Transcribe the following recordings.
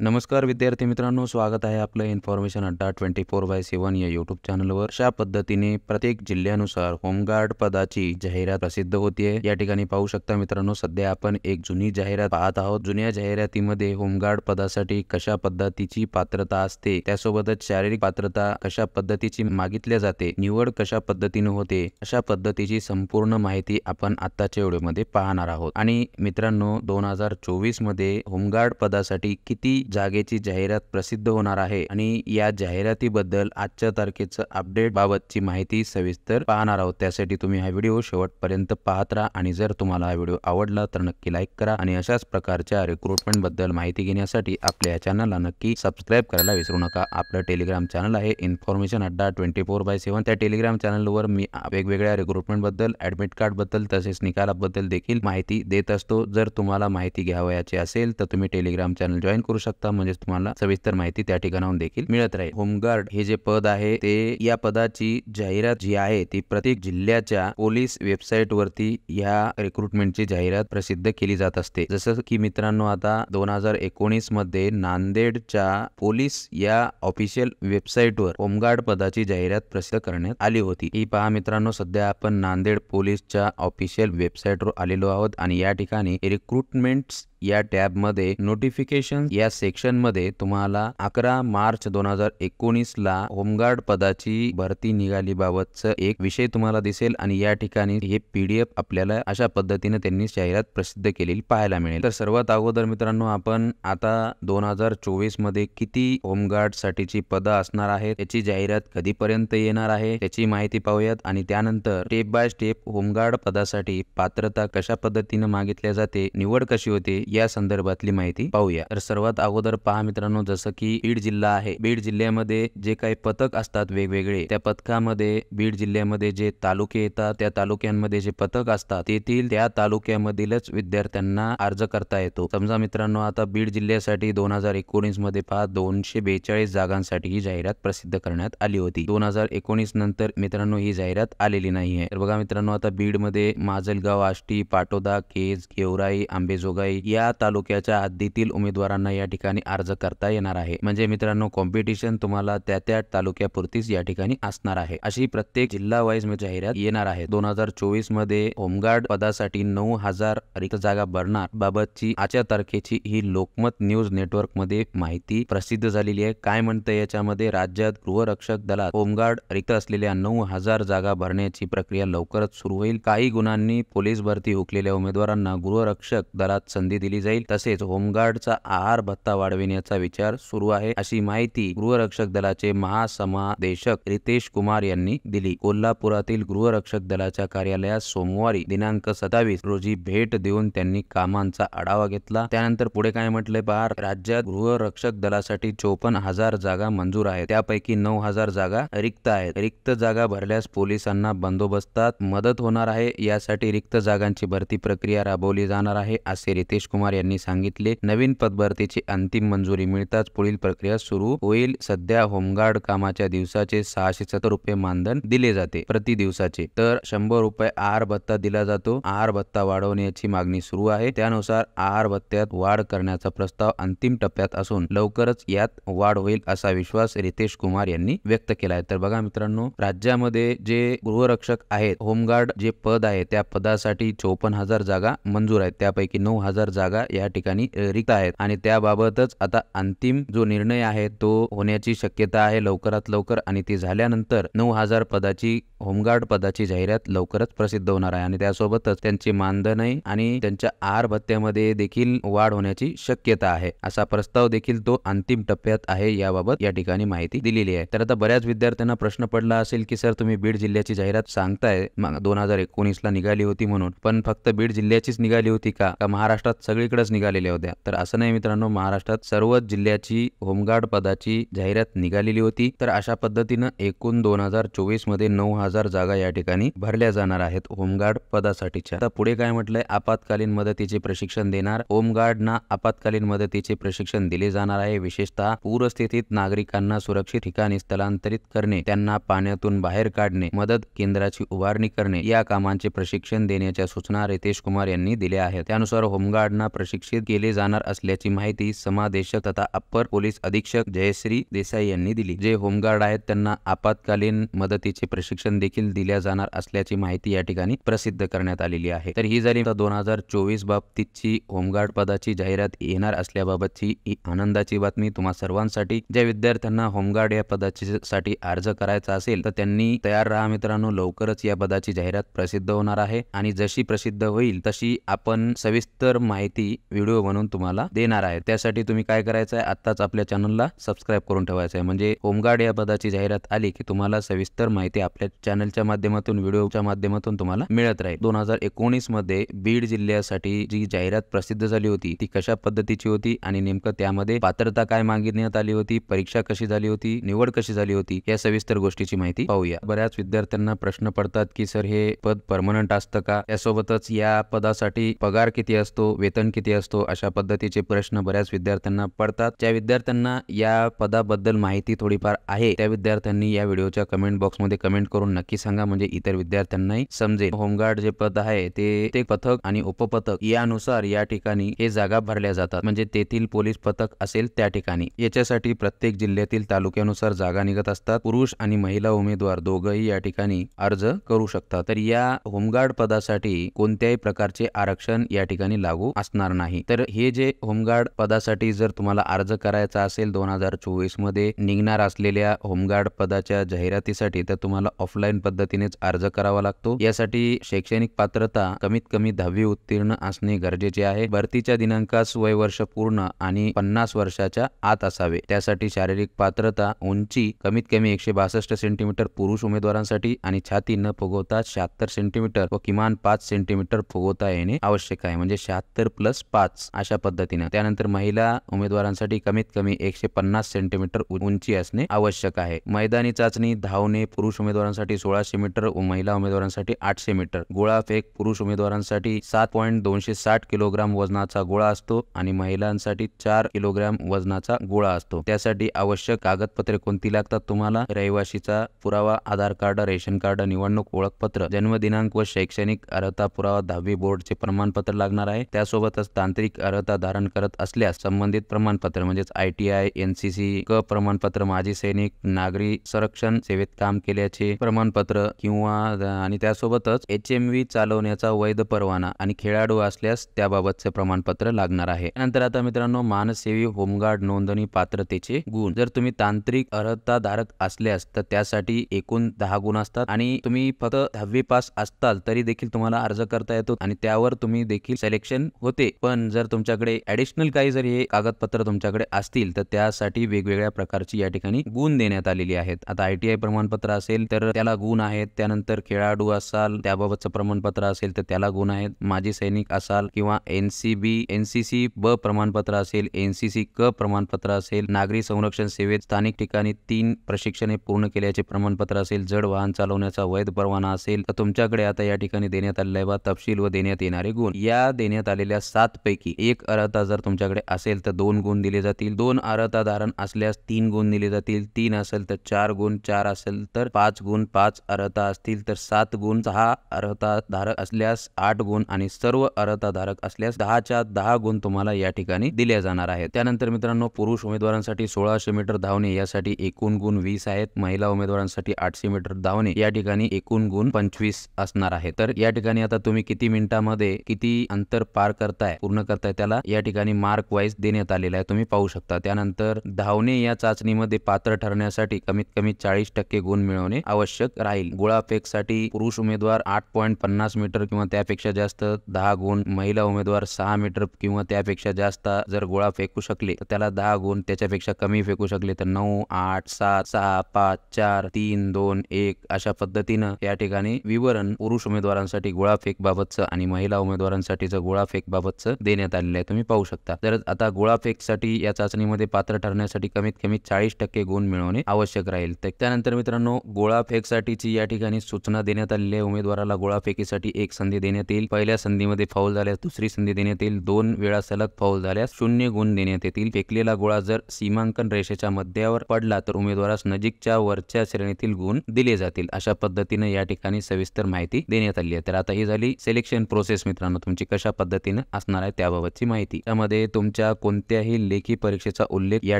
नमस्कार विद्यार्थी मित्रांनो, स्वागत आहे आपलं इन्फॉर्मेशन अड्डा 24/7 या यूट्यूब चॅनलवर। अशा पद्धतीने प्रत्येक जिल्ह्यानुसार होमगार्ड पदाची जाहिरात प्रसिद्ध होतीये। या ठिकाणी पाहू शकता मित्रांनो, सध्या आपण एक जुनी जाहिरात पाहत आहोत। जुन्या जाहिरातीमध्ये होमगार्ड पदासाठी कशा पद्धतीची पात्रता असते, त्यासोबतच शारीरिक पात्रता कशा पद्धतीची मागितल्या जाते, निवड कशा पद्धतीने होते, अशा पद्धतीची संपूर्ण माहिती आपण आताच्या व्हिडिओमध्ये पाहणार आहोत। आणि मित्रांनो, 2024 मध्ये होमगार्ड पदासाठी किती जागेची जाहिरात प्रसिद्ध होणार आहे आणि या जाहिरातीबद्दल आजच्या तारखेचं अपडेट बाबतची माहिती सविस्तर पाहणार आहोत। त्यासाठी तुम्ही हा व्हिडिओ शेवटपर्यंत पाहत राहा आणि जर तुम्हाला हा व्हिडिओ आवडला तर नक्की लाईक करा आणि अशाच प्रकारच्या रिक्रुटमेंट बद्दल माहिती घेण्यासाठी आपल्या चॅनलला नक्की सबस्क्राइब करायला विसरू नका। आपलं टेलिग्राम चॅनल आहे इन्फॉर्मेशन अड्डा 24/7। त्या टेलिग्राम चॅनलवर मी वेगवेगळ्या रिक्रुटमेंट बद्दल, ऍडमिट कार्ड बद्दल तसेच निकालाबद्दल देखील माहिती देत असतो। जर तुम्हाला माहिती घ्यावयाची असेल तर तुम्ही टेलिग्राम चॅनल जॉईन करू शकता, म्हणजे तुम्हाला सविस्तर माहिती त्या ठिकाणाहून देखील मिळत राहील। होमगार्ड हे जे पद आहे ते या पदाची जाहिरात जी आहे ती प्रत्येक जिल्ह्याच्या पोलीस वेबसाईट वरती या रिक्रुटमेंटची जाहिरात प्रसिद्ध केली जात असते। जसं की मित्रांनो, आता 2019 मध्ये नांदेडच्या पोलीस या ऑफिशियल वेबसाईटवर होमगार्ड पदाची जाहिरात प्रसिद्ध करण्यात आली होती। ही पहा मित्रांनो, सध्या आपण नांदेड पोलीसच्या ऑफिशियल वेबसाईटवर आलेलो आहोत आणि या ठिकाणी रिक्रुटमेंट्स या टॅब मध्ये नोटिफिकेशन या सेक्शन मध्ये तुम्हाला 11 मार्च 2019 ला होमगार्ड पदाची भरती निघाली बाबतचा एक विषय तुम्हाला दिसेल आणि या ठिकाणी हे PDF आपल्याला अशा पद्धतीने त्यांनी जाहिरात प्रसिद्ध केलेली पाहायला मिळेल। तर सर्वात अगोदर मित्रांनो, आपण आता 2024 मध्ये किती होमगार्ड साठीची पदं असणार आहेत, त्याची जाहिरात कधीपर्यंत येणार आहे त्याची माहिती पाहूयात आणि त्यानंतर स्टेप बाय स्टेप होमगार्ड पदासाठी पात्रता कशा पद्धतीने मागितल्या जाते, निवड कशी होते या संदर्भातली माहिती पाहूया। तर सर्वात अगोदर पहा मित्रांनो, जसं की बीड जिल्हा आहे, बीड जिल्ह्यामध्ये जे काही पथक असतात वेगवेगळे, त्या पथकामध्ये बीड जिल्ह्यामध्ये जे तालुके येतात त्या तालुक्यांमध्ये जे पथक असतात तेथील त्या तालुक्यामधीलच विद्यार्थ्यांना अर्ज करता येतो। समजा मित्रांनो, आता बीड जिल्ह्यासाठी 2019 मध्ये पहा 242 जागांसाठी ही जाहिरात प्रसिद्ध करण्यात आली होती। 2019 नंतर मित्रांनो ही जाहिरात आलेली नाहीये। तर बघा मित्रांनो, आता बीड मध्ये माजलगाव, आष्टी, पाटोदा, केज, गेवराई, आंबेजोगाई या तालुक्याच्या हद्दीतील उमेदवारांना या ठिकाणी अर्ज करता येणार आहे। म्हणजे मित्रांनो, कॉम्पिटिशन तुम्हाला त्या तालुक्यापुरतीच या ठिकाणी असणार आहे। अशी प्रत्येक जिल्हा वाईज जाहिरात येणार आहे। 2024 मध्ये होमगार्ड पदासाठी 9000 रिक्त जागा भरणार बाबतची आजच्या तारखेची ही लोकमत न्यूज नेटवर्क मध्ये माहिती प्रसिद्ध झालेली आहे। काय म्हणतं याच्यामध्ये, राज्यात गृहरक्षक दलात होमगार्ड रिक्त असलेल्या 9000 जागा भरण्याची प्रक्रिया लवकरच सुरू होईल। काही गुणांनी पोलीस भरती हुकलेल्या उमेदवारांना गृहरक्षक दलात संधी दिली जाईल। तसेच होमगार्डचा आहार भत्ता वाढविण्याचा विचार सुरू आहे, अशी माहिती गृहरक्षक दलाचे महासमादेशक रितेश कुमार यांनी दिली। कोल्हापुरातील गृहरक्षक दलाच्या कार्यालयात सोमवारी दिनांक 27 रोजी भेट देऊन त्यांनी कामांचा आढावा घेतला। त्यानंतर पुढे काय म्हटलंय पहा, राज्यात गृहरक्षक दलासाठी 54,000 जागा मंजूर आहेत, त्यापैकी 9,000 जागा रिक्त आहेत। रिक्त जागा भरल्यास पोलिसांना बंदोबस्तात मदत होणार आहे, यासाठी रिक्त जागांची भरती प्रक्रिया राबवली जाणार आहे, असे रितेश कुमार यांनी सांगितले। नवीन पदभरतीची अंतिम मंजुरी मिळताच पुढील प्रक्रिया सुरू होईल। सध्या होमगार्ड कामाच्या दिवसाचे 670 रुपये मानधन दिले जाते प्रति दिवसाचे, तर 100 रुपये आहार भत्ता दिला जातो। आहार भत्ता वाढवण्याची मागणी सुरू आहे, त्यानुसार आहार भत्त्यात वाढ करण्याचा प्रस्ताव अंतिम टप्प्यात असून लवकरच यात वाढ होईल, असा विश्वास रितेश कुमार यांनी व्यक्त केला आहे। तर बघा मित्रांनो, राज्यामध्ये जे गृहरक्षक आहेत, होमगार्ड जे पद आहे त्या पदासाठी 54,000 जागा मंजूर आहेत, त्यापैकी 9,000 जागा या ठिकाणी रिक्त आहेत आणि त्याबाबतच आता अंतिम जो निर्णय आहे तो होण्याची शक्यता आहे लवकरात लवकर आणि ती झाल्यानंतर 9,000 पदाची होमगार्ड पदाची जाहिरात लवकरच प्रसिद्ध होणार आहे आणि त्यासोबतच त्यांचे मानधनही आणि त्यांच्या आहार भत्त्यामध्ये देखील वाढ होण्याची शक्यता आहे, असा प्रस्ताव देखील तो अंतिम टप्प्यात आहे, याबाबत या ठिकाणी माहिती दिलेली आहे। तर आता बऱ्याच विद्यार्थ्यांना प्रश्न पडला असेल की सर, तुम्ही बीड जिल्ह्याची जाहिरात सांगताय 2019 ला निघाली होती म्हणून, पण फक्त बीड जिल्ह्याचीच निघाली होती का महाराष्ट्रात सगळीकडेच निघालेल्या होत्या? तर असं नाही मित्रांनो, महाराष्ट्रात सर्वच जिल्ह्याची होमगार्ड पदाची जाहिरात निघालेली होती। तर अशा पद्धतीनं एकूण 2024 मध्ये 9,000 जागा या ठिकाणी भरल्या जाणार आहेत होमगार्ड पदासाठीच्या। आता पुढे काय म्हटलंय, आपत्कालीन मदतीचे प्रशिक्षण देणार। होमगार्डना आपत्कालीन मदतीचे प्रशिक्षण दिले जाणार आहे। विशेषतः पूरस्थितीत नागरिकांना सुरक्षित ठिकाणी स्थलांतरित करणे, त्यांना पाण्यातून बाहेर काढणे, मदत केंद्राची उभारणी करणे या कामांचे प्रशिक्षण देण्याच्या सूचना रितेश कुमार यांनी दिल्या आहेत। त्यानुसार होमगार्डना होमगार्डांना प्रशिक्षित केले जाणार असल्याची माहिती समादेशक तथा अप्पर पोलीस अधीक्षक जयश्री देसाई यांनी दिली। जे होमगार्ड आहेत त्यांना आपत्कालीन मदतीचे प्रशिक्षण देखील दिल्या जाणार असल्याची माहिती या ठिकाणी प्रसिद्ध करण्यात आलेली आहे। तर ही झाली 2024 बाबतीतची होमगार्ड पदाची जाहिरात येणार असल्याबाबतची ही आनंदाची बातमी तुम्हा सर्वांसाठी। ज्या विद्यार्थ्यांना होमगार्ड या पदासाठी अर्ज करायचा असेल तर त्यांनी तयार राहा मित्रांनो, लवकरच या पदाची जाहिरात प्रसिद्ध होणार आहे आणि जशी प्रसिद्ध होईल तशी आपण सविस्तर माहिती व्हिडिओ बनवून तुम्हाला देणार आहे। त्यासाठी तुम्ही काय करायचं आहे, आत्ताच आपल्या चॅनलला सबस्क्राइब करून ठेवायचं आहे, म्हणजे होमगार्ड या पदाची जाहिरात आली की तुम्हाला सविस्तर माहिती आपल्या चॅनलच्या माध्यमातून व्हिडिओच्या माध्यमातून तुम्हाला मिळत राहील। 2019 मध्ये बीड जिल्ह्यासाठी जी जाहिरात प्रसिद्ध झाली होती ती कशा पद्धतीची होती आणि नेमकं त्यामध्ये पात्रता काय मागण्यात आली होती, परीक्षा कशी झाली होती, निवड कशी झाली होती, या सविस्तर गोष्टीची माहिती पाहूया। बऱ्याच विद्यार्थ्यांना प्रश्न पडतात की सर हे पद परमनंट असतं का, त्यासोबतच या पदासाठी पगार किती असतो, वेतन किती असतो, अशा पद्धतीचे प्रश्न बऱ्याच विद्यार्थ्यांना पडतात। ज्या विद्यार्थ्यांना या पदाबद्दल माहिती थोडीफार आहे त्या विद्यार्थ्यांनी या व्हिडिओच्या कमेंट बॉक्समध्ये कमेंट करून नक्की सांगा, म्हणजे इतर विद्यार्थ्यांनाही समजेल। होमगार्ड जे पद आहे ते पथक आणि उपपथक यानुसार या ठिकाणी हे जागा भरल्या जातात, म्हणजे तेथील पोलीस पथक असेल त्या ठिकाणी। याच्यासाठी प्रत्येक जिल्ह्यातील तालुक्यानुसार जागा निघत असतात। पुरुष आणि महिला उमेदवार दोघंही या ठिकाणी अर्ज करू शकतात। तर या होमगार्ड पदासाठी कोणत्याही प्रकारचे आरक्षण या ठिकाणी लागू असणार नाही। तर हे जे होमगार्ड पदासाठी जर तुम्हाला अर्ज करायचा असेल 2024 मध्ये निघणार असलेल्या होमगार्ड पदाच्या जाहिरातीसाठी, तर तुम्हाला ऑफलाईन पद्धतीनेच अर्ज करावा लागतो। यासाठी शैक्षणिक पात्रता कमीत कमी 10वी उत्तीर्ण असणे गरजेचे आहे। भरतीच्या दिनांकास वय वर्ष पूर्ण आणि 50 वर्षाच्या आत असावे। त्यासाठी शारीरिक पात्रता उंची कमीत कमी 162 सेंटीमीटर पुरुष उमेदवारांसाठी आणि छाती न फुगवता 76 सेंटीमीटर व किमान 5 सेंटीमीटर फुगवता येणे आवश्यक आहे, म्हणजे 76+5 अशा पद्धतीने। त्यानंतर महिला उमेदवारांसाठी कमीत कमी 150 सेंटीमीटर उंची असणे आवश्यक आहे। मैदानी चाचणी धावणे पुरुष उमेदवारांसाठी 1600 मीटर व महिला उमेदवारांसाठी 800 मीटर। गोळाफेक पुरुष उमेदवारांसाठी 7.260 किलोग्राम वजनाचा गोळा असतो आणि महिलांसाठी 4 किलोग्राम वजनाचा गोळा असतो। त्यासाठी आवश्यक कागदपत्रे कोणती लागतात तुम्हाला, रहिवाशीचा पुरावा, आधार कार्ड, रेशन कार्ड, निवडणूक ओळखपत्र, जन्मदिनांक व शैक्षणिक अर्हता पुरावा, 10वी बोर्डचे प्रमाणपत्र लागणार आहे। त्यासोबतच तांत्रिक अर्हता धारण करत असल्यास संबंधित प्रमाणपत्र म्हणजेच ITI, NCC क प्रमाणपत्र, माजी सैनिक, नागरी संरक्षण सेवेत काम केल्याचे प्रमाणपत्र किंवा आणि त्यासोबतच HMV चालवण्याचा वैध परवाना आणि खेळाडू असल्यास त्याबाबतचे प्रमाणपत्र लागणार आहे। नंतर आता मित्रांनो, मानसेवी होमगार्ड नोंदणी पात्रतेचे गुण। जर तुम्ही तांत्रिक अर्हता धारक असल्यास तर त्यासाठी एकूण 10 गुण असतात आणि तुम्ही फक्त 10वी पास असताल तरी देखील तुम्हाला अर्ज करता येतो आणि त्यावर तुम्ही देखील सिलेक्शन होते। पण जर तुमच्याकडे ऍडिशनल काही जर हे कागदपत्र तुमच्याकडे असतील तर त्यासाठी वेगवेगळ्या प्रकारची या ठिकाणी गुण देण्यात आलेली आहेत। आता ITI प्रमाणपत्र असेल तर त्याला गुण आहेत, त्यानंतर खेळाडू असाल त्याबाबतचं प्रमाणपत्र असेल तर त्याला गुण आहेत, माजी सैनिक असाल किंवा NCC ब प्रमाणपत्र असेल, NCC क प्रमाणपत्र असेल, नागरी संरक्षण सेवेत स्थानिक ठिकाणी 3 प्रशिक्षणे पूर्ण केल्याचे प्रमाणपत्र असेल, जड वाहन चालवण्याचा वैध परवाना असेल तर तुमच्याकडे आता या ठिकाणी देण्यात आलेला तपशील व देण्यात येणारे गुण। या देण्यात आलेल्या 7 पैकी एक अर्हता जर तुमच्याकडे असेल तर 2 गुण दिले जातील, 2 अर्हता धारण असल्यास 3 गुण दिले जातील, 3 असेल तर 4 गुण, 4 असेल तर 5 गुण, 5 अर्हता असतील तर 7 गुण, 6 अर्हता धारक असल्यास 8 गुण आणि सर्व अर्हता धारक असल्यास 10च्या 10 गुण तुम्हाला या ठिकाणी दिले जाणार आहेत। त्यानंतर मित्रांनो, पुरुष उमेदवारांसाठी 1600 मीटर धावणे यासाठी एकूण गुण 20 आहेत, महिला उमेदवारांसाठी 800 मीटर धावणे या ठिकाणी एकूण गुण 25 असणार आहेत। तर या ठिकाणी आता तुम्ही किती मिनिटांमध्ये किती अंतर पार करताय, पूर्ण करताय, त्याला या ठिकाणी मार्क वाईज देण्यात आलेला आहे, तुम्ही पाहू शकता। त्यानंतर धावणे या चाचणीमध्ये पात्र ठरण्यासाठी कमीत कमी 40% गुण मिळवणे आवश्यक राहील। गोळाफेकसाठी पुरुष उमेदवार 8.50 मीटर किंवा त्यापेक्षा जास्त 10 गुण, महिला उमेदवार 6 मीटर किंवा त्यापेक्षा जास्त जर गोळा फेकू शकले तर त्याला 10 गुण, त्याच्यापेक्षा कमी फेकू शकले तर 9, 8, 7, 6, 5, 4, 3, 2, 1 अशा पद्धतीनं या ठिकाणी विवरण पुरुष उमेदवारांसाठी गोळाफेक बाबतचं आणि महिला उमेदवारांसाठीचं गोळाफेक बाबतचं देण्यात आलेलं आहे, तुम्ही पाहू शकता। तर आता गोळाफेकसाठी या चाचणीमध्ये पात्र ठरण्यासाठी कमीत कमी 40% गुण मिळवणे आवश्यक राहील। त्यानंतर मित्रांनो, गोळाफेकसाठीची या ठिकाणी सूचना देण्यात आलेली आहे। उमेदवाराला गोळाफेकीसाठी 1 संधी देण्यात येईल, पहिल्या संधीमध्ये फाऊल झाल्यास दुसरी संधी देण्यात येईल, 2 वेळा सलग फाऊल झाल्यास 0 गुण देण्यात येतील। फेकलेला गोळा जर सीमांकन रेषेच्या मध्यावर पडला तर उमेदवारास नजीकच्या वरच्या श्रेणीतील गुण दिले जातील। अशा पद्धतीने या ठिकाणी सविस्तर माहिती देण्यात आली आहे। तर आता ही झाली सिलेक्शन प्रोसेस मित्रांनो, तुमची कशा पद्धतीने असणार आहे त्याबाबतची माहिती. त्यामध्ये तुमच्या कोणत्याही लेखी परीक्षेचा उल्लेख या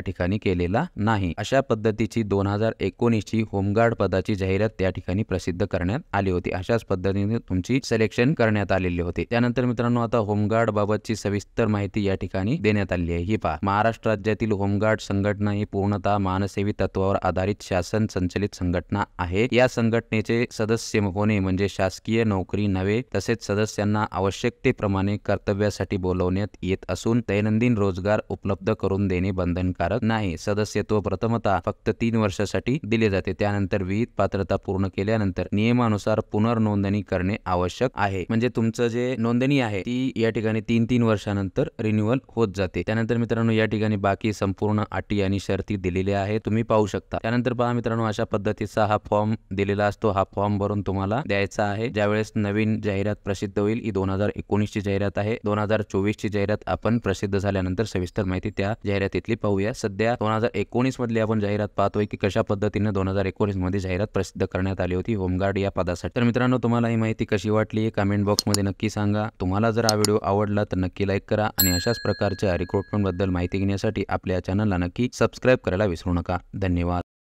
ठिकाणी केलेला नाही. अशा पद्धतीची 2019 ची होमगार्ड पदाची जाहिरात त्या ठिकाणी प्रसिद्ध करण्यात आली होती. अशाच पद्धतीने तुमची सिलेक्शन करण्यात आलेली होती. त्यानंतर मित्रांनो आता होमगार्ड बाबतची सविस्तर माहिती या ठिकाणी देण्यात आली आहे. ही पहा, महाराष्ट्र राज्यातील होमगार्ड संघटना ही पूर्णतः मानसेवी तत्वावर आधारित शासन संचलित संघटना आहे. या संघटनेचे सदस्य होणे म्हणजे शासकीय नोकरी नव्हे, तसेच सदस्यांना आवश्यकतेप्रमाणे कर्तव्यासाठी बोलवण्यात येत असून दैनंदिन रोजगार उपलब्ध करून देणे बंधनकारक नाही. सदस्यत्व प्रथमतः फक्त 3 वर्षासाठी दिले जाते. त्यानंतर विहित पात्रता पूर्ण केल्यानंतर नियमानुसार पुनर्नोंदणी करणे आवश्यक आहे. म्हणजे तुमचं जे नोंदणी आहे ती या ठिकाणी 3 वर्षानंतर रिन्युअल होत जाते. त्यानंतर मित्रांनो या ठिकाणी बाकी संपूर्ण अटी आणि शर्ती दिलेल्या आहेत, तुम्ही पाहू शकता. त्यानंतर पहा मित्रांनो, अशा पद्धतीचा हा फॉर्म दिलेला असतो. हा फॉर्म भरून तुम्हाला द्यायचा आहे. ज्यावेळेस नवीन जाहिरात प्रसिद्ध होईल, ही 2019 ची जाहिरात आहे. 2024 ची जाहिरात आपण प्रसिद्ध झाल्यानंतर सविस्तर माहिती त्या जाहिरातीतली पाहूया. सध्या 2019 मधली आपण जाहिरात पाहतोय की कशा पद्धतीने 2019 मध्ये जाहिरात प्रसिद्ध करण्यात आली होती होमगार्ड या पदासाठी. तर मित्रांनो, तुम्हाला ही माहिती कशी वाटली कमेंट बॉक्स मध्ये नक्की सांगा. तुम्हाला जर हा व्हिडिओ आवडला तर नक्की लाईक करा आणि अशाच प्रकारच्या रिक्रुटमेंट बद्दल माहिती घेण्यासाठी आपल्या चॅनलला नक्की सबस्क्राईब करायला विसरू नका. धन्यवाद.